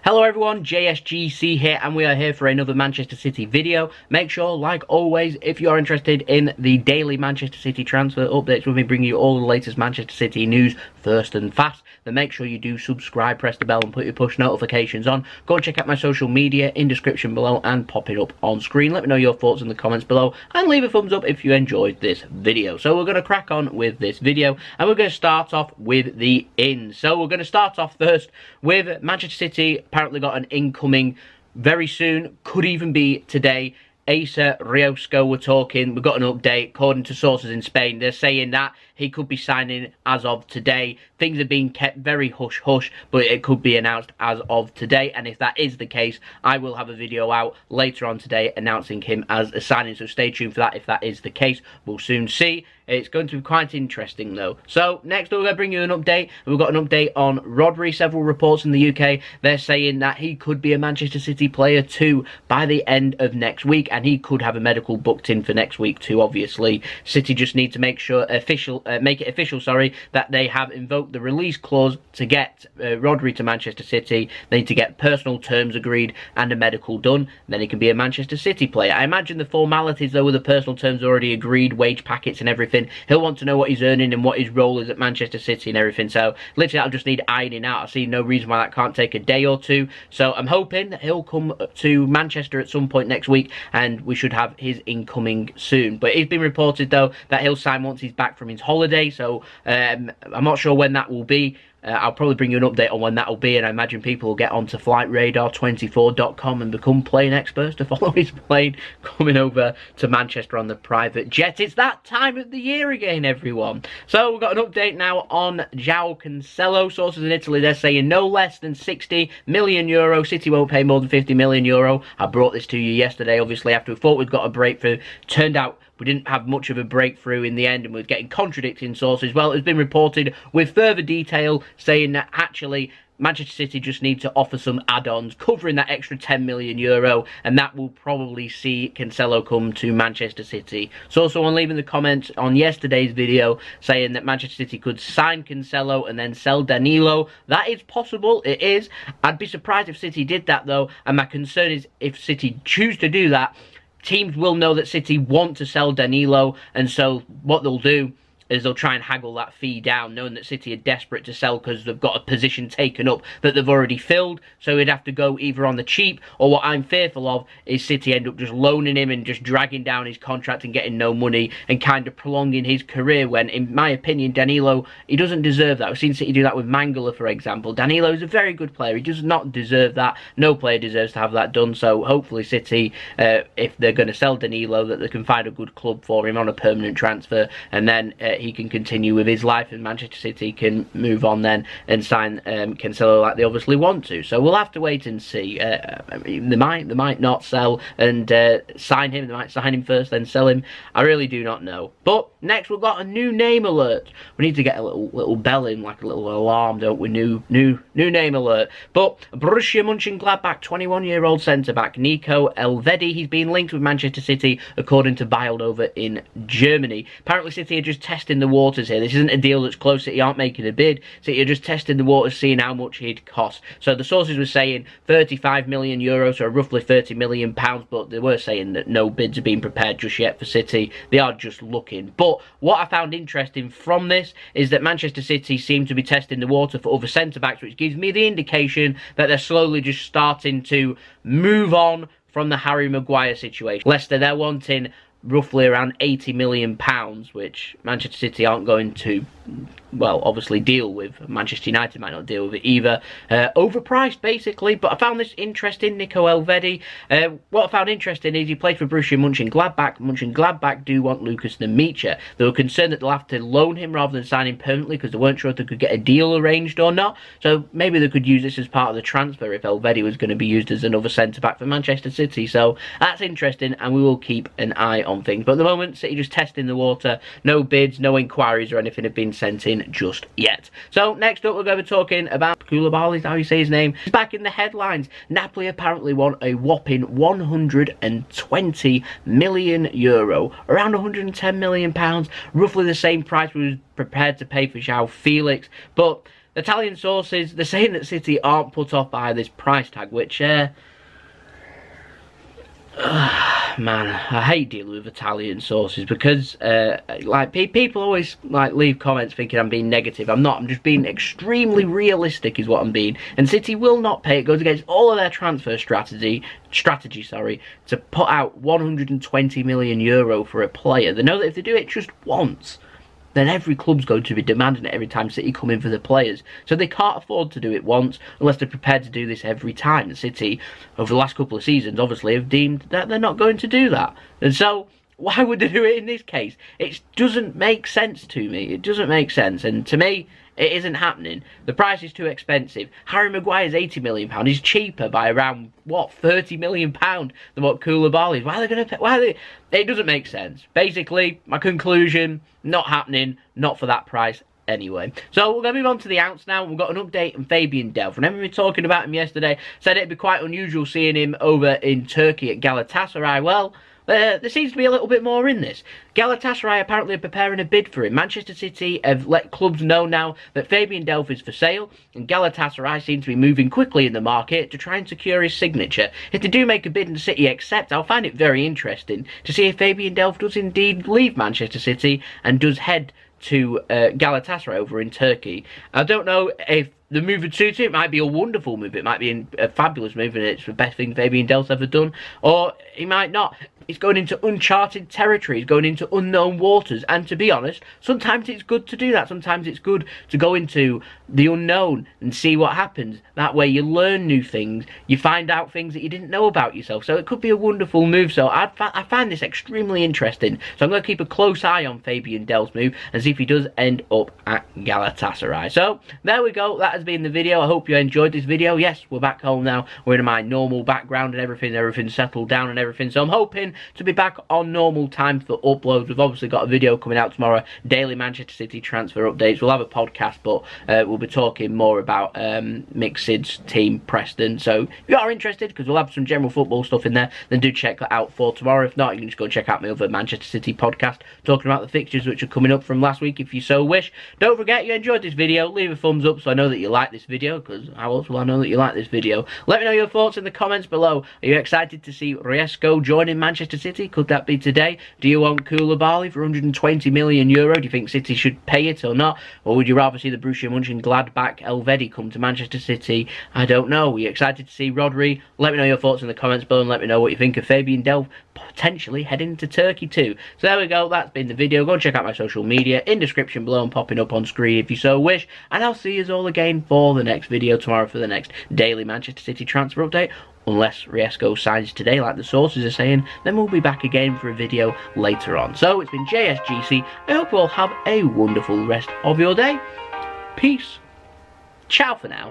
Hello everyone, JSGC here, and we are here for another Manchester City video. Make sure, like always, if you are interested in the daily Manchester City transfer updates, we'll be bringing you all the latest Manchester City news first and fast. Then make sure you do subscribe, press the bell and put your push notifications on. Go and check out my social media in description below and pop it up on screen. Let me know your thoughts in the comments below and leave a thumbs up if you enjoyed this video. So we're going to crack on with this video, and we're going to start off with the ins. So we're going to start off first with Manchester City. Apparently got an incoming very soon, could even be today. Asa Riosco, we're talking, we've got an update. According to sources in Spain, they're saying that he could be signing as of today. Things are being kept very hush-hush, but it could be announced as of today. And if that is the case, I will have a video out later on today announcing him as a signing. So stay tuned for that if that is the case. We'll soon see. It's going to be quite interesting though. So next we're going to bring you an update. We've got an update on Rodri. Several reports in the UK, they're saying that he could be a Manchester City player too by the end of next week, and he could have a medical booked in for next week too. Obviously, City just need to make sure make it official, that they have invoked the release clause to get Rodri to Manchester City. They need to get personal terms agreed and a medical done. Then he can be a Manchester City player. I imagine the formalities though, with the personal terms already agreed, wage packets and everything, he'll want to know what he's earning and what his role is at Manchester City and everything. So literally that'll just need ironing out. I see no reason why that can't take a day or two. So I'm hoping that he'll come to Manchester at some point next week and we should have his incoming soon. But it's been reported though that he'll sign once he's back from his holiday. So I'm not sure when that will be. I'll probably bring you an update on when that will be, and I imagine people will get onto flightradar24.com and become plane experts to follow his plane coming over to Manchester on the private jet. It's that time of the year again, everyone. So we've got an update now on João Cancelo. Sources in Italy, they're saying no less than 60 million euro. City won't pay more than 50 million euro. I brought this to you yesterday, obviously, after we thought we'd got a breakthrough. Turned out we didn't have much of a breakthrough in the end, and we're getting contradicting sources. Well, it's been reported with further detail saying that actually Manchester City just need to offer some add-ons covering that extra 10 million euro, and that will probably see Cancelo come to Manchester City. So also on leaving the comments on yesterday's video saying that Manchester City could sign Cancelo and then sell Danilo. That is possible, it is. I'd be surprised if City did that though, and my concern is if City choose to do that, teams will know that City want to sell Danilo, and so what they'll do is they'll try and haggle that fee down, knowing that City are desperate to sell because they've got a position taken up that they've already filled. So he'd have to go either on the cheap, or what I'm fearful of is City end up just loaning him and just dragging down his contract and getting no money and kind of prolonging his career, when, in my opinion, Danilo, he doesn't deserve that. We've seen City do that with Mangala, for example. Danilo is a very good player. He does not deserve that. No player deserves to have that done. So hopefully City, if they're going to sell Danilo, that they can find a good club for him on a permanent transfer, and then he can continue with his life, and Manchester City can move on then and sign Cancelo like they obviously want to. So we'll have to wait and see. They might not sell and sign him. They might sign him first, then sell him. I really do not know. But next we've got a new name alert. We need to get a little bell in, like a little alarm, don't we? New name alert. But Borussia Mönchengladbach 21-year-old centre-back Nico Elvedi, he's been linked with Manchester City according to Bild over in Germany. Apparently City are just testing the waters here. This isn't a deal that's close. City aren't making a bid. City are just testing the waters, seeing how much he'd cost. So the sources were saying 35 million euros, or roughly 30 million pounds, but they were saying that no bids are being prepared just yet for City. They are just looking. But what I found interesting from this is that Manchester City seem to be testing the water for other centre-backs, which gives me the indication that they're slowly just starting to move on from the Harry Maguire situation. Leicester, they're wanting roughly around 80 million pounds, which Manchester City aren't going to, well, obviously deal with. Manchester United might not deal with it either. Overpriced, basically. But I found this interesting, Nico Elvedi. What I found interesting is he played for Borussia Mönchengladbach. Mönchengladbach do want Lucas Nmecha. They were concerned that they'll have to loan him rather than sign him permanently because they weren't sure if they could get a deal arranged or not. So maybe they could use this as part of the transfer if Elvedi was going to be used as another centre-back for Manchester City. So that's interesting, and we will keep an eye on things. But at the moment, City just testing the water. No bids, no inquiries or anything have been sent in just yet. So next up we're going to be talking about Koulibaly, is how you say his name. He's back in the headlines. Napoli apparently won a whopping 120 million euro, around 110 million pounds, roughly the same price we was prepared to pay for João Felix. But Italian sources, they're saying that City aren't put off by this price tag, which, man, I hate dealing with Italian sources because, like, people always, like, leave comments thinking I'm being negative. I'm not. I'm just being extremely realistic is what I'm being. And City will not pay. It goes against all of their transfer strategy, to put out 120 million euro for a player. They know that if they do it just once, then every club's going to be demanding it every time City come in for the players. So they can't afford to do it once unless they're prepared to do this every time. The City, over the last couple of seasons, obviously have deemed that they're not going to do that. And so, why would they do it in this case? It doesn't make sense to me. It doesn't make sense. And to me, it isn't happening. The price is too expensive. Harry Maguire's £80 million. He's cheaper by around, what, £30 million than what Koulibaly is. Why are they going to pay? Why are they? It doesn't make sense. Basically, my conclusion, not happening, not for that price anyway. So we're going to move on to the ounce now. We've got an update on Fabian Delph. Remember me talking about him yesterday? Said it'd be quite unusual seeing him over in Turkey at Galatasaray. Well, there seems to be a little bit more in this. Galatasaray apparently are preparing a bid for him. Manchester City have let clubs know now that Fabian Delph is for sale, and Galatasaray seems to be moving quickly in the market to try and secure his signature. If they do make a bid and City accept, I'll find it very interesting to see if Fabian Delph does indeed leave Manchester City and does head to Galatasaray over in Turkey. I don't know if the move would suit him. It might be a wonderful move. It might be a fabulous move, and it's the best thing Fabian Delph's ever done. Or he might not. He's going into uncharted territory. He's going into unknown waters. And to be honest, sometimes it's good to do that. Sometimes it's good to go into the unknown and see what happens. That way you learn new things. You find out things that you didn't know about yourself. So it could be a wonderful move. So I find this extremely interesting. So I'm going to keep a close eye on Fabian Delph's move and see if he does end up at Galatasaray. So there we go. That has been the video. I hope you enjoyed this video. Yes, we're back home now. We're in my normal background and everything. Everything's settled down and everything. So I'm hoping to be back on normal time for uploads. We've obviously got a video coming out tomorrow, daily Manchester City transfer updates. We'll have a podcast, but we'll be talking more about Mick Sid's team, Preston. So if you are interested, because we'll have some general football stuff in there, then do check that out for tomorrow. If not, you can just go check out my other Manchester City podcast talking about the fixtures which are coming up from last week if you so wish. Don't forget, you enjoyed this video, leave a thumbs up so I know that you like this video, because how else will I know that you like this video? Let me know your thoughts in the comments below. Are you excited to see Riesco joining Manchester City? Could that be today? Do you want Koulibaly for 120 million euro? Do you think City should pay it or not? Or would you rather see the Borussia Mönchengladbach Elvedi come to Manchester City? I don't know. Are you excited to see Rodri? Let me know your thoughts in the comments below and let me know what you think of Fabian Delph potentially heading to Turkey too. So there we go. That's been the video. Go and check out my social media in description below and popping up on screen if you so wish. And I'll see you all again for the next video tomorrow for the next daily Manchester City transfer update. Unless Riesco signs today, like the sources are saying, then we'll be back again for a video later on. So, it's been JSGC. I hope you all have a wonderful rest of your day. Peace. Ciao for now.